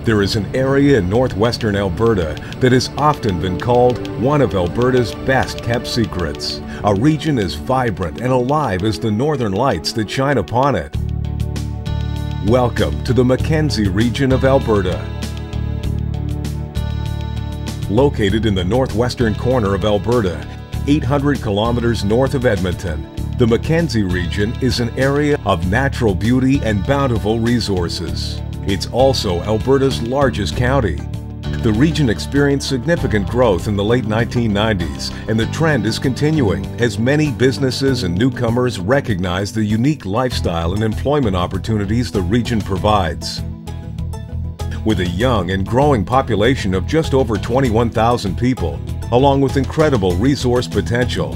There is an area in northwestern Alberta that has often been called one of Alberta's best kept secrets. A region as vibrant and alive as the northern lights that shine upon it. Welcome to the Mackenzie region of Alberta. Located in the northwestern corner of Alberta, 800 kilometers north of Edmonton, the Mackenzie region is an area of natural beauty and bountiful resources. It's also Alberta's largest county. The region experienced significant growth in the late 1990s, and the trend is continuing as many businesses and newcomers recognize the unique lifestyle and employment opportunities the region provides. With a young and growing population of just over 21,000 people, along with incredible resource potential,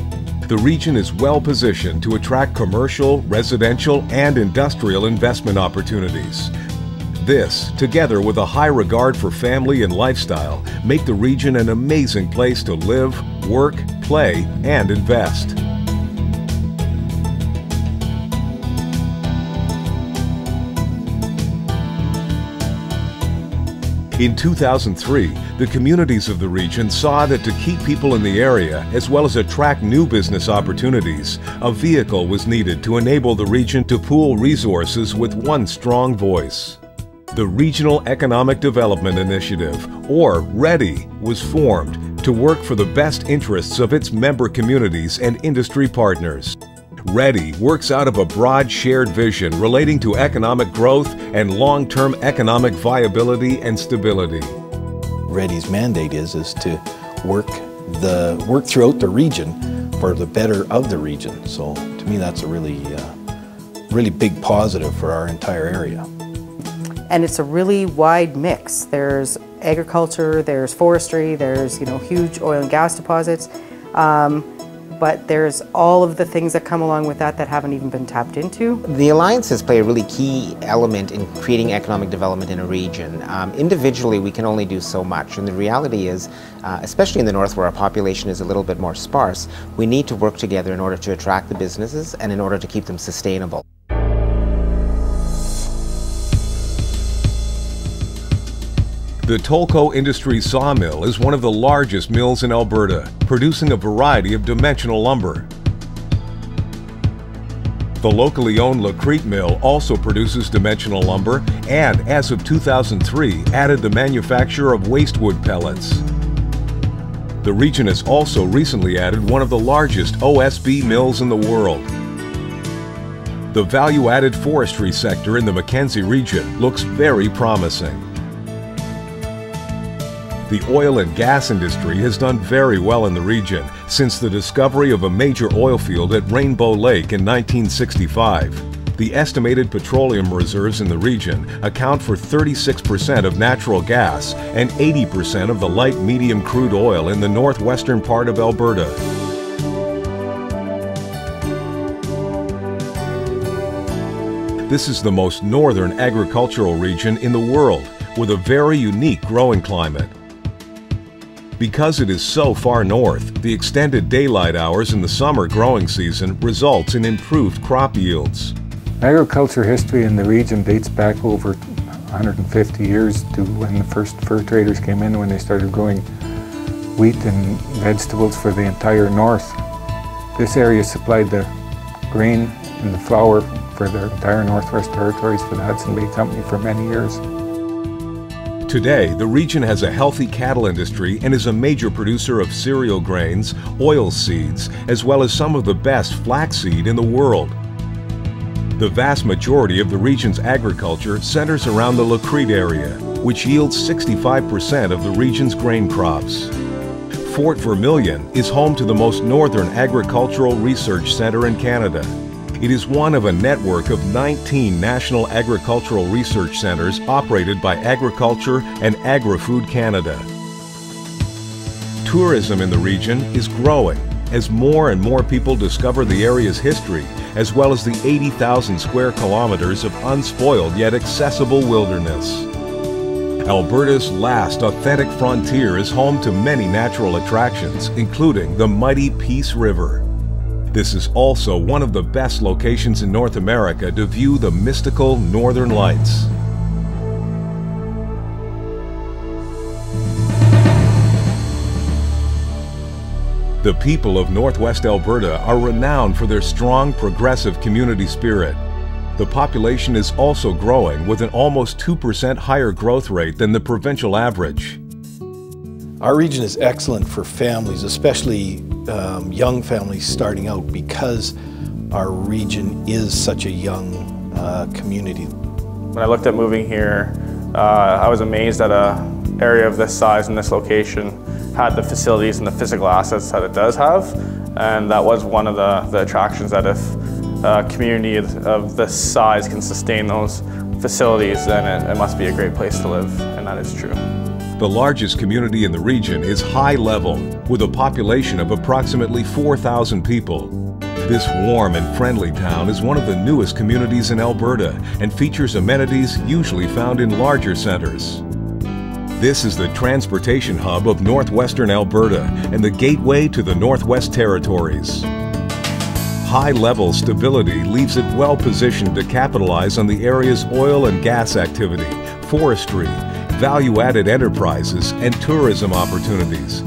the region is well positioned to attract commercial, residential, and industrial investment opportunities. This, together with a high regard for family and lifestyle, make the region an amazing place to live, work, play, and invest. In 2003, the communities of the region saw that to keep people in the area, as well as attract new business opportunities, a vehicle was needed to enable the region to pool resources with one strong voice. The Regional Economic Development Initiative, or REDI, was formed to work for the best interests of its member communities and industry partners. REDI works out of a broad shared vision relating to economic growth and long-term economic viability and stability. REDI's mandate is to work throughout the region for the better of the region. So to me, that's a really big positive for our entire area. And it's a really wide mix. There's agriculture, there's forestry, there's huge oil and gas deposits, but there's all of the things that come along with that that haven't even been tapped into. The alliances play a really key element in creating economic development in a region. Individually, we can only do so much, and the reality is, especially in the north where our population is a little bit more sparse, we need to work together in order to attract the businesses and in order to keep them sustainable. The Tolko Industries sawmill is one of the largest mills in Alberta, producing a variety of dimensional lumber. The locally owned La Crete mill also produces dimensional lumber and, as of 2003, added the manufacture of wastewood pellets. The region has also recently added one of the largest OSB mills in the world. The value-added forestry sector in the Mackenzie region looks very promising. The oil and gas industry has done very well in the region since the discovery of a major oil field at Rainbow Lake in 1965. The estimated petroleum reserves in the region account for 36% of natural gas and 80% of the light-medium crude oil in the northwestern part of Alberta. This is the most northern agricultural region in the world, with a very unique growing climate. Because it is so far north, the extended daylight hours in the summer growing season results in improved crop yields. Agriculture history in the region dates back over 150 years to when the first fur traders came in, when they started growing wheat and vegetables for the entire north. This area supplied the grain and the flour for the entire Northwest Territories for the Hudson Bay Company for many years. Today, the region has a healthy cattle industry and is a major producer of cereal grains, oil seeds, as well as some of the best flaxseed in the world. The vast majority of the region's agriculture centers around the La Crete area, which yields 65% of the region's grain crops. Fort Vermilion is home to the most northern agricultural research center in Canada. It is one of a network of 19 national agricultural research centers operated by Agriculture and Agri-Food Canada. Tourism in the region is growing as more and more people discover the area's history, as well as the 80,000 square kilometers of unspoiled yet accessible wilderness. Alberta's last authentic frontier is home to many natural attractions, including the mighty Peace River. This is also one of the best locations in North America to view the mystical Northern Lights. The people of Northwest Alberta are renowned for their strong, progressive community spirit. The population is also growing with an almost 2% higher growth rate than the provincial average. Our region is excellent for families, especially young families starting out, because our region is such a young community. When I looked at moving here, I was amazed that an area of this size and this location had the facilities and the physical assets that it does have, and that was one of the attractions, that if a community of this size can sustain those facilities, then it must be a great place to live, and that is true. The largest community in the region is High Level, with a population of approximately 4,000 people. This warm and friendly town is one of the newest communities in Alberta and features amenities usually found in larger centers. This is the transportation hub of northwestern Alberta and the gateway to the Northwest Territories. High-level stability leaves it well positioned to capitalize on the area's oil and gas activity, forestry, value-added enterprises, and tourism opportunities.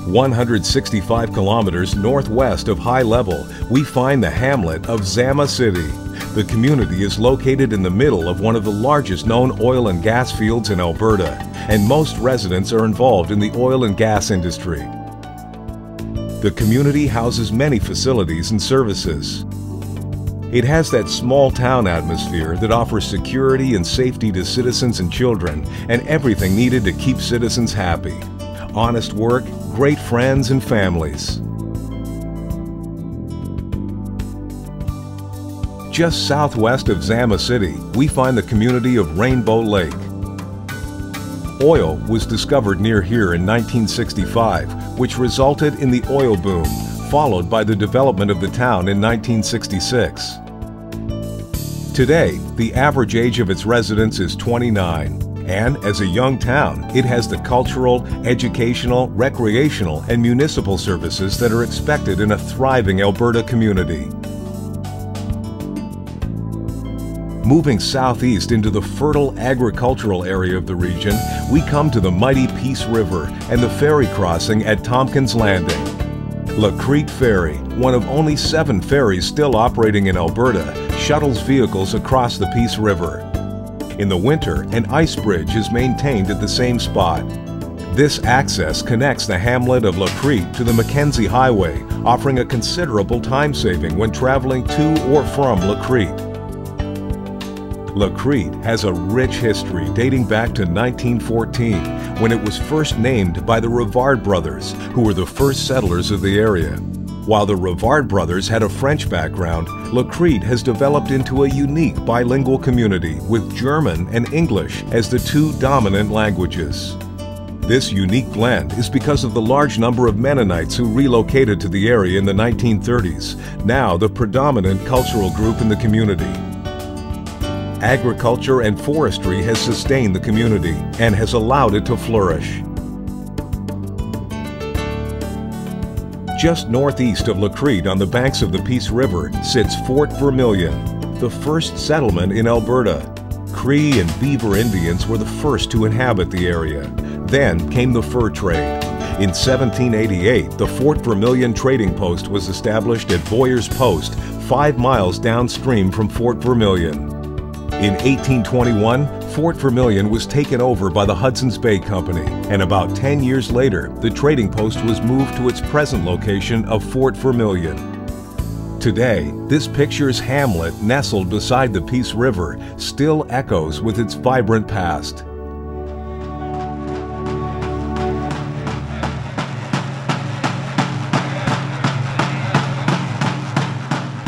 "165 kilometers northwest of High Level, we find the hamlet of Zama City. The community is located in the middle of one of the largest known oil and gas fields in Alberta, and most residents are involved in the oil and gas industry. The community houses many facilities and services. It has that small town atmosphere that offers security and safety to citizens and children, and everything needed to keep citizens happy. Honest work, great friends and families. Just southwest of Zama City, we find the community of Rainbow Lake. Oil was discovered near here in 1965, which resulted in the oil boom, followed by the development of the town in 1966. Today, the average age of its residents is 29, and as a young town, it has the cultural, educational, recreational, and municipal services that are expected in a thriving Alberta community. Moving southeast into the fertile agricultural area of the region, we come to the mighty Peace River and the ferry crossing at Tompkins Landing. Lacrete Ferry, one of only 7 ferries still operating in Alberta, shuttles vehicles across the Peace River. In the winter, an ice bridge is maintained at the same spot. This access connects the hamlet of Lacrete to the Mackenzie Highway, offering a considerable time saving when traveling to or from Lacrete. Lacrete has a rich history dating back to 1914, when it was first named by the Rivard brothers, who were the first settlers of the area. While the Rivard brothers had a French background, Lacrete has developed into a unique bilingual community with German and English as the 2 dominant languages. This unique blend is because of the large number of Mennonites who relocated to the area in the 1930s, now the predominant cultural group in the community. Agriculture and forestry has sustained the community and has allowed it to flourish. Just northeast of Lacrete on the banks of the Peace River sits Fort Vermilion, the first settlement in Alberta. Cree and Beaver Indians were the first to inhabit the area. Then came the fur trade. In 1788, the Fort Vermilion trading post was established at Boyer's Post, 5 miles downstream from Fort Vermilion. In 1821, Fort Vermilion was taken over by the Hudson's Bay Company, and about 10 years later, the trading post was moved to its present location of Fort Vermilion. Today, this picture's hamlet nestled beside the Peace River still echoes with its vibrant past.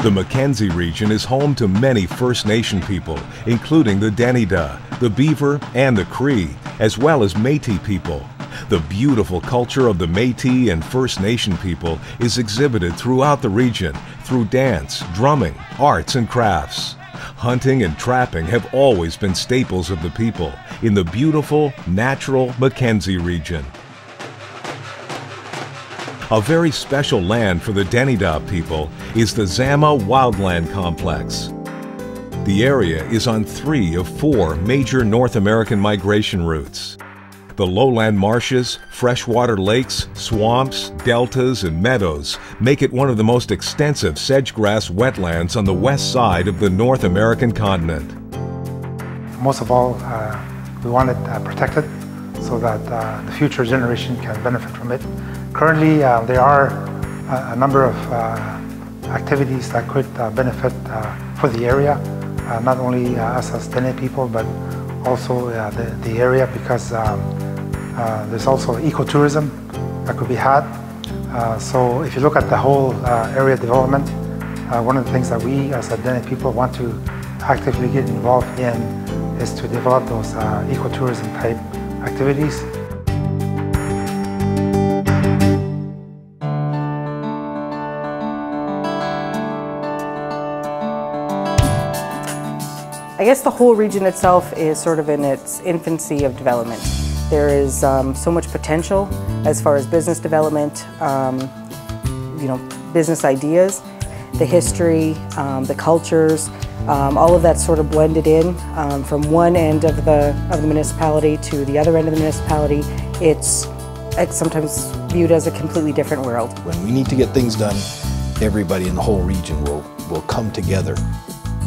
The Mackenzie region is home to many First Nation people, including the Denida, the Beaver, and the Cree, as well as Métis people. The beautiful culture of the Métis and First Nation people is exhibited throughout the region through dance, drumming, arts, and crafts. Hunting and trapping have always been staples of the people in the beautiful, natural Mackenzie region. A very special land for the Denidab people is the Zama Wildland Complex. The area is on 3 of 4 major North American migration routes. The lowland marshes, freshwater lakes, swamps, deltas, and meadows make it one of the most extensive sedge-grass wetlands on the west side of the North American continent. Most of all, we want it protected so that the future generation can benefit from it. Currently, there are a number of activities that could benefit for the area, not only us as Dene people, but also the area, because there's also ecotourism that could be had. So if you look at the whole area development, one of the things that we as Dene people want to actively get involved in is to develop those ecotourism type activities. I guess the whole region itself is sort of in its infancy of development. There is so much potential as far as business development, business ideas, the history, the cultures, all of that sort of blended in from one end of the municipality to the other end of the municipality. It's sometimes viewed as a completely different world. When we need to get things done, everybody in the whole region will come together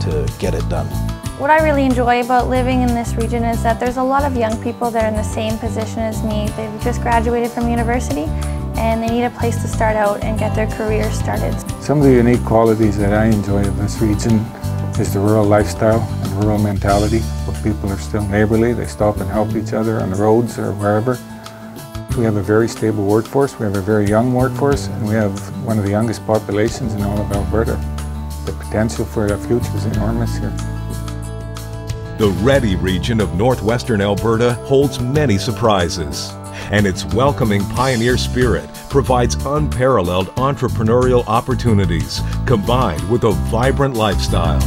to get it done. What I really enjoy about living in this region is that there's a lot of young people that are in the same position as me. They've just graduated from university and they need a place to start out and get their career started. Some of the unique qualities that I enjoy of this region is the rural lifestyle and rural mentality, where people are still neighbourly, they stop and help each other on the roads or wherever. We have a very stable workforce, we have a very young workforce, and we have one of the youngest populations in all of Alberta. The potential for the future is enormous here. The REDI region of northwestern Alberta holds many surprises, and its welcoming pioneer spirit provides unparalleled entrepreneurial opportunities combined with a vibrant lifestyle.